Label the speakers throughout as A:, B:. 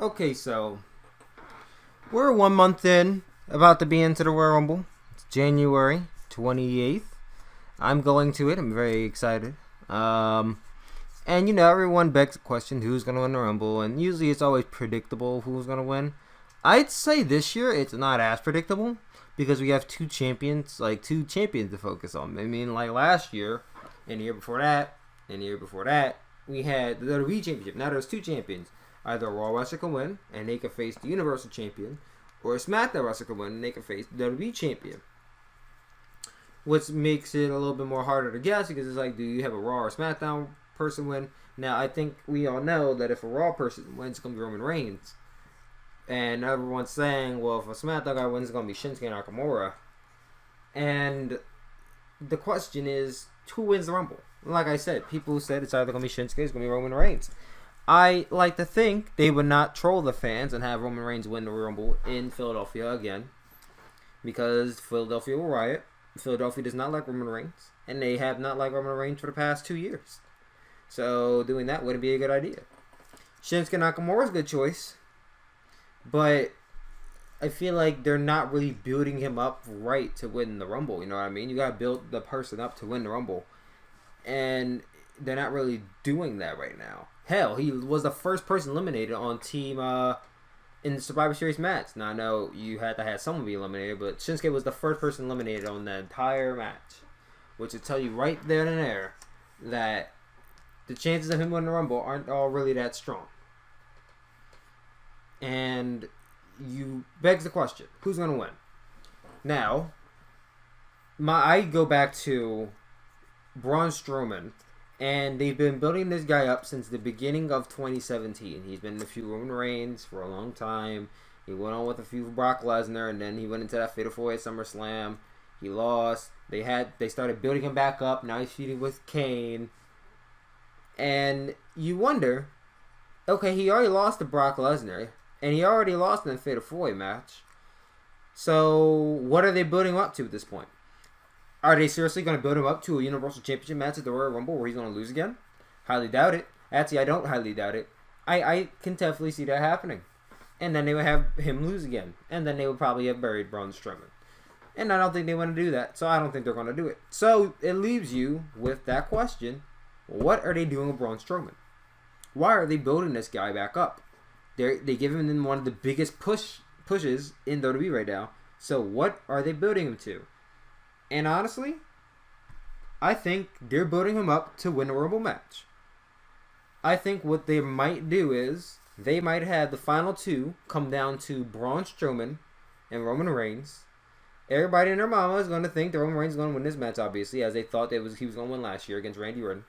A: Okay, so we're 1 month in, about to be into the Royal Rumble. It's January 28th. I'm going to it. I'm very excited. And everyone begs the question, who's going to win the Rumble? And usually it's always predictable who's going to win. I'd say this year it's not as predictable because we have two champions to focus on. I mean, like last year, and the year before that, and the year before that, we had the WWE Championship. Now there's two champions. Either a Raw wrestler can win, and they can face the Universal Champion, or a SmackDown wrestler can win, and they can face the WWE Champion. Which makes it a little bit more harder to guess, because it's like, do you have a Raw or SmackDown person win? Now, I think we all know that if a Raw person wins, it's going to be Roman Reigns. And everyone's saying, well, if a SmackDown guy wins, it's going to be Shinsuke Nakamura. And the question is, who wins the Rumble? Like I said, people said it's either going to be Shinsuke, it's going to be Roman Reigns. I like to think they would not troll the fans and have Roman Reigns win the Rumble in Philadelphia again, because Philadelphia will riot. Philadelphia does not like Roman Reigns, and they have not liked Roman Reigns for the past 2 years. So doing that wouldn't be a good idea. Shinsuke Nakamura is a good choice, but I feel like they're not really building him up right to win the Rumble. You know what I mean? You got to build the person up to win the Rumble, and they're not really doing that right now. Hell, he was the first person eliminated on Team in the Survivor Series match. Now, I know you had to have someone be eliminated, but Shinsuke was the first person eliminated on the entire match. Which will tell you right there and there that the chances of him winning the Rumble aren't all really that strong. And you begs the question, who's going to win? Now, I go back to Braun Strowman. And they've been building this guy up since the beginning of 2017. He's been in a few Roman Reigns for a long time. He went on with a few Brock Lesnar, and then he went into that Fatal 4-Way at SummerSlam. He lost. They started building him back up. Now he's feuding with Kane. And you wonder, okay, he already lost to Brock Lesnar, and he already lost in the Fatal 4-Way match. So what are they building him up to at this point? Are they seriously going to build him up to a Universal Championship match at the Royal Rumble where he's going to lose again? Highly doubt it. Actually, I don't highly doubt it. I can definitely see that happening. And then they would have him lose again. And then they would probably have buried Braun Strowman. And I don't think they want to do that. So I don't think they're going to do it. So it leaves you with that question. What are they doing with Braun Strowman? Why are they building this guy back up? They give him one of the biggest pushes in WWE right now. So what are they building him to? And honestly, I think they're building him up to win a Rumble match. I think what they might do is they might have the final two come down to Braun Strowman and Roman Reigns. Everybody and their mama is going to think that Roman Reigns is going to win this match, obviously, as they thought he was going to win last year against Randy Orton.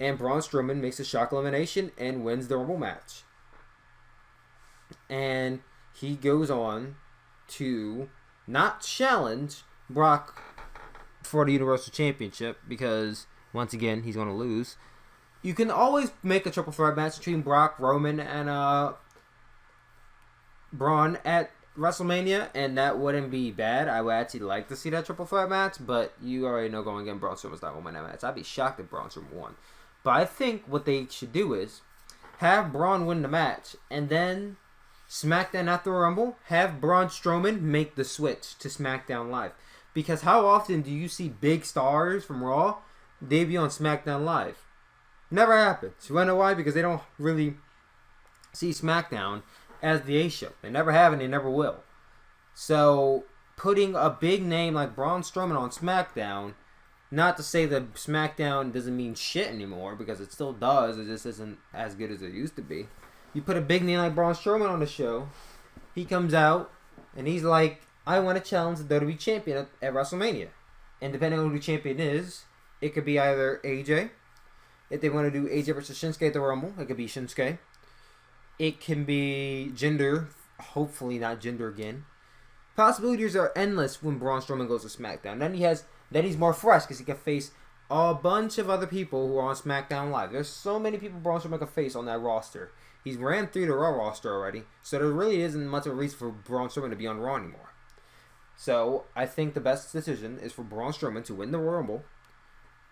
A: And Braun Strowman makes a shock elimination and wins the Rumble match. And he goes on to not challenge Brock for the Universal Championship, because once again he's going to lose. You can always make a triple threat match between Brock, Roman, and Braun at WrestleMania, and that wouldn't be bad. I would actually like to see that triple threat match, but you already know going against Braun Strowman's not going to win that match. I'd be shocked if Braun Strowman won. But I think what they should do is have Braun win the match, and then SmackDown after the Rumble, have Braun Strowman make the switch to SmackDown Live. Because how often do you see big stars from Raw debut on SmackDown Live? Never happens. You wanna know why? Because they don't really see SmackDown as the A show. They never have and they never will. So putting a big name like Braun Strowman on SmackDown, not to say that SmackDown doesn't mean shit anymore, because it still does, it just isn't as good as it used to be. You put a big name like Braun Strowman on the show, he comes out and he's like, I want to challenge the WWE Champion at WrestleMania. And depending on who the champion is, it could be either AJ. If they want to do AJ versus Shinsuke at the Rumble, it could be Shinsuke. It can be Jinder. Hopefully not Jinder again. Possibilities are endless when Braun Strowman goes to SmackDown. Then he's more fresh because he can face a bunch of other people who are on SmackDown Live. There's so many people Braun Strowman can face on that roster. He's ran through the Raw roster already, so there really isn't much of a reason for Braun Strowman to be on Raw anymore. So I think the best decision is for Braun Strowman to win the Royal Rumble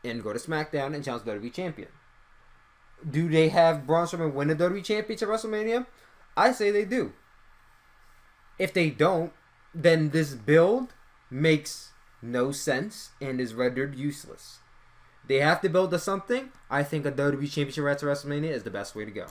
A: and go to SmackDown and challenge the WWE Champion. Do they have Braun Strowman win the WWE Championship at WrestleMania? I say they do. If they don't, then this build makes no sense and is rendered useless. They have to build to something. I think a WWE Championship at WrestleMania is the best way to go.